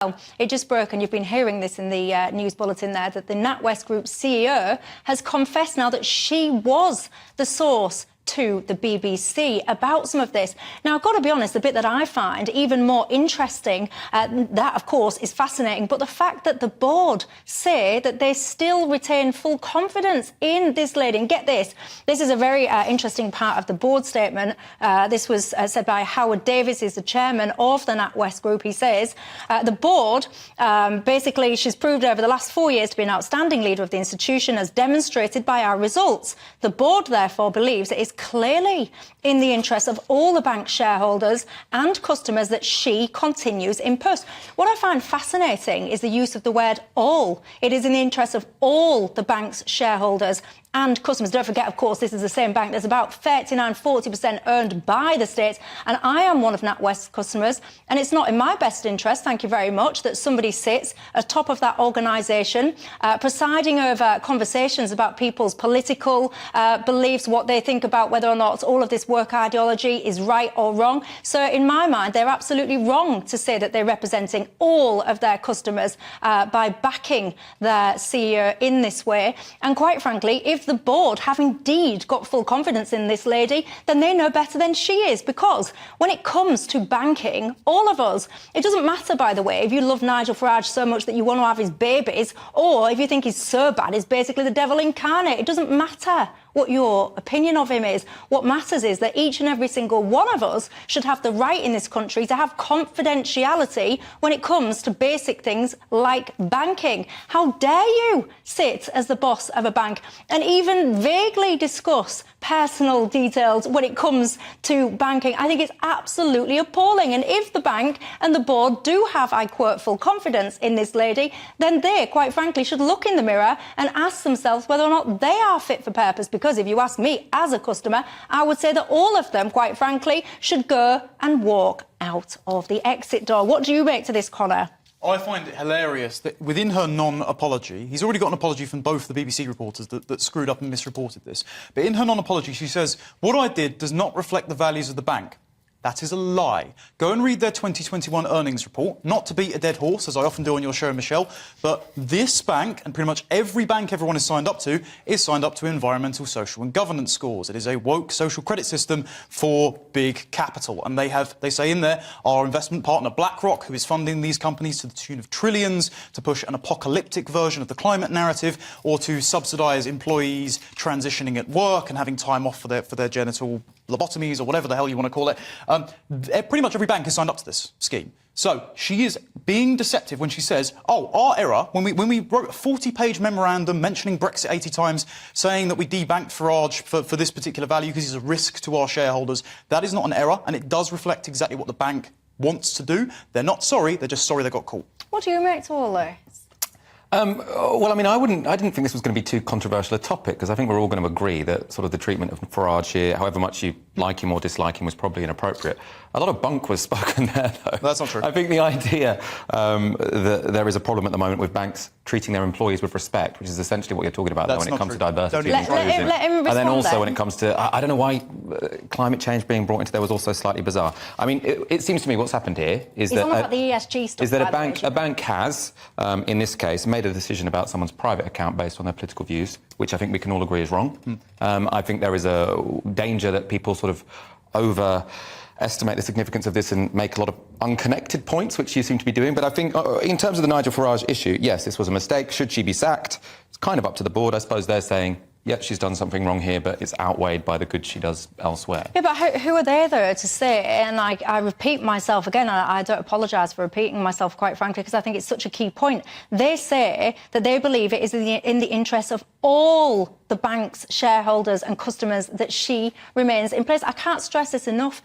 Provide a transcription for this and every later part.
Well, it just broke, and you've been hearing this in the news bulletin there, that the NatWest Group CEO has confessed now that she was the source to the BBC about some of this. Now, I've got to be honest, the bit that I find even more interesting, that, of course, is fascinating, but the fact that the board say that they still retain full confidence in this lady. And get this, this is a very interesting part of the board statement. This was said by Howard Davis, who's the chairman of the NatWest Group. He says, the board, basically, she's proved over the last 4 years to be an outstanding leader of the institution, as demonstrated by our results. The board, therefore, believes it is clearly in the interest of all the bank shareholders and customers that she continues in post. What I find fascinating is the use of the word all. It is in the interest of all the bank's shareholders and customers. Don't forget, of course, this is the same bank. There's about 39–40% earned by the state, and I am one of NatWest's customers, and it's not in my best interest, thank you very much, that somebody sits atop of that organisation, presiding over conversations about people's political beliefs, what they think about whether or not all of this work ideology is right or wrong. So in my mind, they're absolutely wrong to say that they're representing all of their customers by backing their CEO in this way. And quite frankly, if the board have indeed got full confidence in this lady, then they know better than she is, because when it comes to banking, all of us, it doesn't matter, by the way, if you love Nigel Farage so much that you want to have his babies, or if you think he's so bad he's basically the devil incarnate. It doesn't matter what your opinion of him is. What matters is that each and every single one of us should have the right in this country to have confidentiality when it comes to basic things like banking. How dare you sit as the boss of a bank and even vaguely discuss personal details when it comes to banking? I think it's absolutely appalling. And if the bank and the board do have, I quote, full confidence in this lady, then they, quite frankly, should look in the mirror and ask themselves whether or not they are fit for purpose. Because if you ask me as a customer, I would say that all of them, quite frankly, should go and walk out of the exit door. What do you make to this, Connor? I find it hilarious that within her non-apology, he's already got an apology from both the BBC reporters that screwed up and misreported this, but in her non-apology she says, what I did does not reflect the values of the bank. That is a lie. Go and read their 2021 earnings report, not to beat a dead horse, as I often do on your show, Michelle, but this bank, and pretty much every bank everyone is signed up to environmental, social and governance scores. It is a woke social credit system for big capital. And they say in there, our investment partner BlackRock, who is funding these companies to the tune of trillions to push an apocalyptic version of the climate narrative, or to subsidise employees transitioning at work and having time off for their genital lobotomies or whatever the hell you want to call it. Pretty much every bank is signed up to this scheme. So she is being deceptive when she says, oh, our error, when we wrote a 40-page memorandum mentioning Brexit 80 times, saying that we debanked Farage for this particular value because he's a risk to our shareholders, that is not an error, and it does reflect exactly what the bank wants to do. They're not sorry, they're just sorry they got caught. What do you make to all this? Well, I mean, I didn't think this was going to be too controversial a topic, because I think we're all going to agree that sort of the treatment of Farage here, however much you like him or dislike him, was probably inappropriate. A lot of bunk was spoken there, though. That's not true. I think the idea that there is a problem at the moment with banks treating their employees with respect, which is essentially what you're talking about when it comes to diversity and inclusion. Let him respond, and then also then. when it comes to, I don't know why climate change being brought into there was also slightly bizarre. I mean, it seems to me what's happened here is that about the ESG stuff, is that a bank has, in this case, made a decision about someone's private account based on their political views, which I think we can all agree is wrong. I think there is a danger that people sort of overestimate the significance of this and make a lot of unconnected points, which you seem to be doing. But I think in terms of the Nigel Farage issue, yes, this was a mistake. Should she be sacked? It's kind of up to the board. I suppose they're saying, yeah, she's done something wrong here, but it's outweighed by the good she does elsewhere. Yeah, but who are they, though, to say? And I repeat myself again, I don't apologise for repeating myself, quite frankly, because I think it's such a key point. They say that they believe it is in the interest of all the bank's shareholders and customers that she remains in place. I can't stress this enough.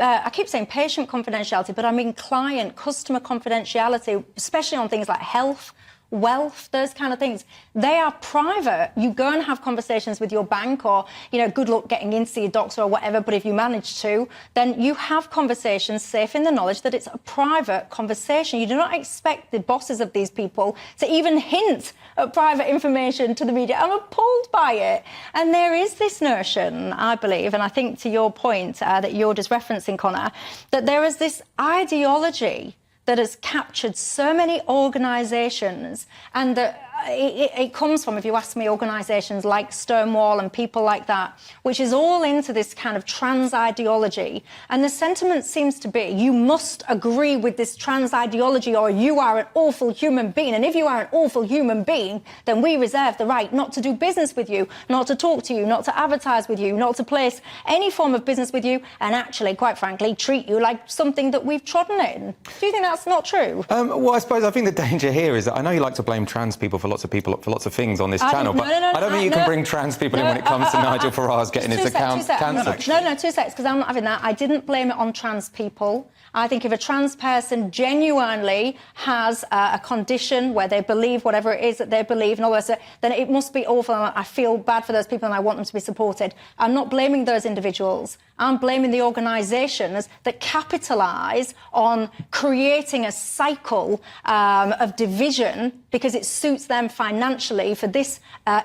I keep saying patient confidentiality, but I mean client, customer confidentiality, especially on things like health, wealth, those kind of things. They are private. You go and have conversations with your bank, or, you know, good luck getting in to see a doctor or whatever, but if you manage to, then you have conversations safe in the knowledge that it's a private conversation. You do not expect the bosses of these people to even hint at private information to the media. I'm appalled by it. And there is this notion, I believe, and I think to your point that you're just referencing, Connor, that there is this ideology that has captured so many organisations, and that it comes from, if you ask me, organisations like Stonewall and people like that, which is all into this kind of trans ideology. And the sentiment seems to be, you must agree with this trans ideology or you are an awful human being. And if you are an awful human being, then we reserve the right not to do business with you, not to talk to you, not to advertise with you, not to place any form of business with you, and actually, quite frankly, treat you like something that we've trodden in. Do you think that's not true? Well, I think the danger here is that I know you like to blame trans people for lots of things on this channel, but I don't think you can bring trans people in when it comes to Nigel Farage getting his account cancelled. No, 2 seconds, because I'm not having that. I didn't blame it on trans people. I think if a trans person genuinely has a condition where they believe whatever it is that they believe and all this, then it must be awful. I feel bad for those people and I want them to be supported. I'm not blaming those individuals. I'm blaming the organisations that capitalise on creating a cycle of division because it suits them financially for this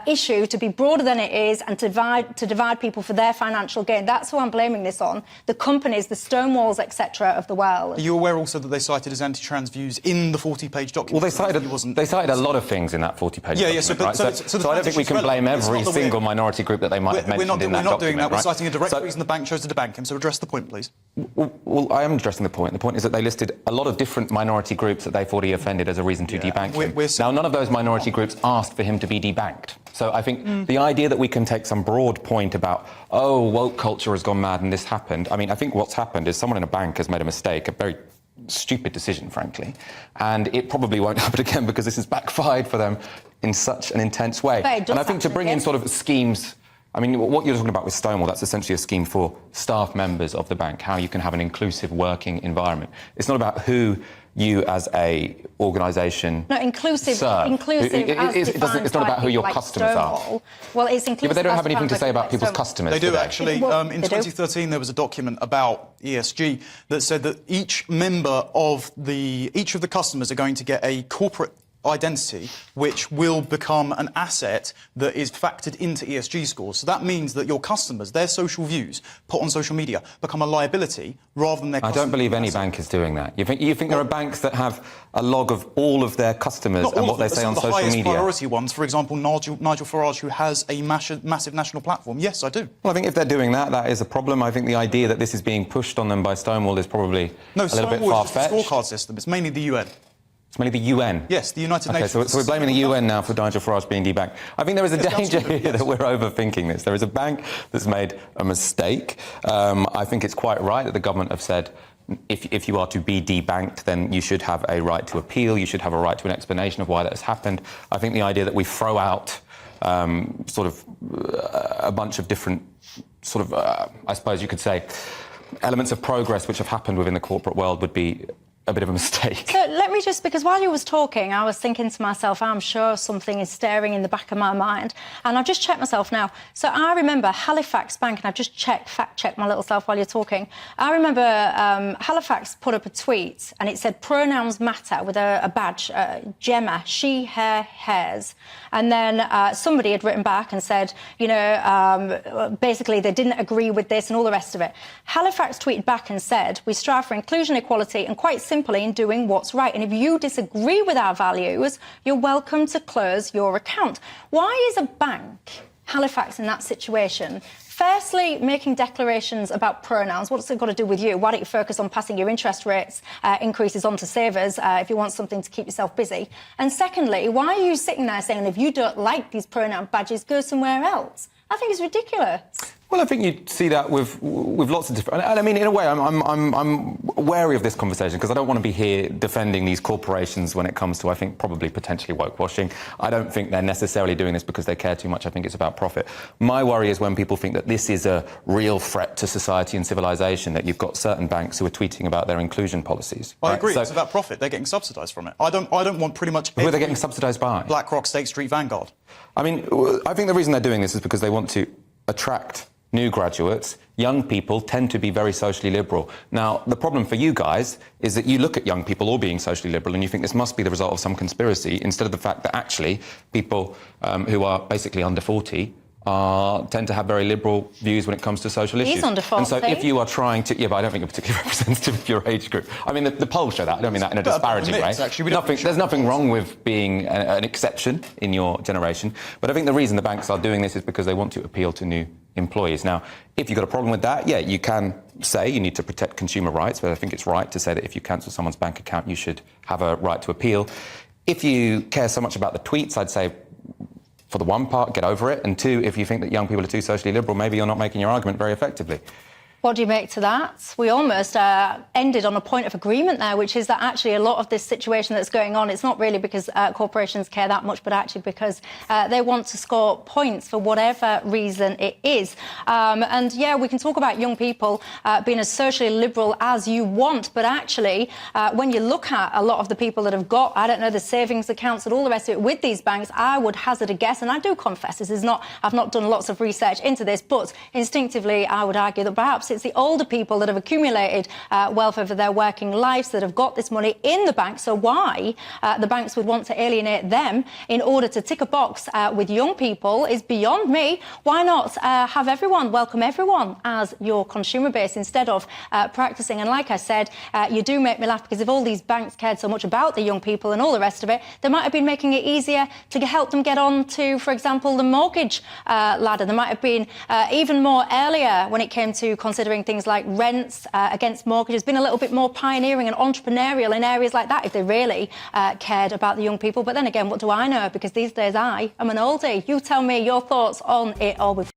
issue to be broader than it is and to divide people for their financial gain. That's who I'm blaming this on. The companies, the Stonewalls, etc. of the world. Are you aware also that they cited as anti-trans views in the 40-page document? Well, they cited a lot of things in that 40-page document. So I don't think we can blame every single minority group that they might have mentioned in that document. We're not doing that. We're citing a direct reason the bank chose to debank him. So address the point, please. Well, I am addressing the point. The point is that they listed a lot of different minority groups that they thought he offended as a reason to debank him. Now, none of those minority groups asked for him to be debanked. So I think the idea that we can take some broad point about, oh, woke culture has gone mad and this happened. I mean, I think what's happened is someone in a bank has made a mistake, a very stupid decision, frankly, and it probably won't happen again because this has backfired for them in such an intense way. And I think to bring in sort of schemes, I mean, what you're talking about with Stonewall, that's essentially a scheme for staff members of the bank, how you can have an inclusive working environment. It's not about who you as a organisation inclusive. serve. It's not about who your customers are. Well, it's inclusive. Yeah, but they don't have anything to say about people's customers. They do, actually. In 2013, do. there was a document about ESG that said that each of the customers are going to get a corporate identity which will become an asset that is factored into ESG scores. So that means that your customers, their social views put on social media, become a liability rather than their I don't believe any bank is doing that. You think there are banks that have a log of all of their customers and what they say on social media? The highest priority ones, for example, Nigel Farage, who has a massive national platform. Yes, I do. Well, I think if they're doing that, that is a problem. I think the idea that this is being pushed on them by Stonewall is probably a little bit far-fetched. No, Stonewall is the scorecard system. It's mainly the UN. It's mainly the UN? Yes, the United Nations. So we're blaming the UN now for Nigel Farage being debanked. I think there is a danger here that we're overthinking this. There is a bank that's made a mistake. I think it's quite right that the government have said if you are to be debanked, then you should have a right to appeal, you should have a right to an explanation of why that has happened. I think the idea that we throw out a bunch of different I suppose you could say, elements of progress which have happened within the corporate world would be a bit of a mistake. So let me just, because while you was talking, I was thinking to myself, I'm sure something is staring in the back of my mind. And I've just checked myself now. So I remember Halifax Bank, and I've just fact-checked my little self while you're talking. I remember Halifax put up a tweet, and it said, pronouns matter, with a badge, Gemma, she, her, hers. And then somebody had written back and said, basically they didn't agree with this and all the rest of it. Halifax tweeted back and said, we strive for inclusion, equality, and quite simply in doing what's right. And if you disagree with our values, you're welcome to close your account. Why is a bank, Halifax, in that situation? Firstly, making declarations about pronouns. What's it got to do with you? Why don't you focus on passing your interest rates increases on to savers if you want something to keep yourself busy? And secondly, why are you sitting there saying if you don't like these pronoun badges, go somewhere else? I think it's ridiculous. Well, I think you see that with lots of different... And I mean, in a way, I'm wary of this conversation because I don't want to be here defending these corporations when it comes to, I think, probably potentially woke-washing. I don't think they're necessarily doing this because they care too much. I think it's about profit. My worry is when people think that this is a real threat to society and civilization, that you've got certain banks who are tweeting about their inclusion policies. I agree. It's about profit. They're getting subsidised from it. I don't want pretty much... Who are they getting subsidised by? BlackRock, State Street, Vanguard. I mean, I think the reason they're doing this is because they want to attract new graduates. Young people tend to be very socially liberal. Now, the problem for you guys is that you look at young people all being socially liberal and you think this must be the result of some conspiracy, instead of the fact that actually people who are basically under 40 tend to have very liberal views when it comes to social issues. He's under 40. And so if you are trying to... Yeah, but I don't think you're particularly representative of your age group. I mean, the polls show that. I don't mean that in a disparaging way. There's nothing wrong with being an exception in your generation. But I think the reason the banks are doing this is because they want to appeal to new employees. Now, if you've got a problem with that, yeah, you can say you need to protect consumer rights, but I think it's right to say that if you cancel someone's bank account, you should have a right to appeal. If you care so much about the tweets, I'd say, for the one part, get over it. And two, if you think that young people are too socially liberal, maybe you're not making your argument very effectively. What do you make to that? We almost ended on a point of agreement there, which is that actually a lot of this situation that's going on, it's not really because corporations care that much, but actually because they want to score points for whatever reason it is. And yeah, we can talk about young people being as socially liberal as you want, but actually, when you look at a lot of the people that have got, I don't know, the savings accounts and all the rest of it with these banks, I would hazard a guess, and I do confess this is not, I've not done lots of research into this, but instinctively I would argue that perhaps it's the older people that have accumulated wealth over their working lives that have got this money in the bank. So why the banks would want to alienate them in order to tick a box with young people is beyond me. Why not have everyone, welcome everyone as your consumer base instead of practicing? And like I said, you do make me laugh because if all these banks cared so much about the young people and all the rest of it, they might have been making it easier to help them get on to, for example, the mortgage ladder. There might have been even more earlier when it came to considering things like rents against mortgages, been a little bit more pioneering and entrepreneurial in areas like that if they really cared about the young people. But then again, what do I know? Because these days I am an oldie. You tell me your thoughts on it all. We've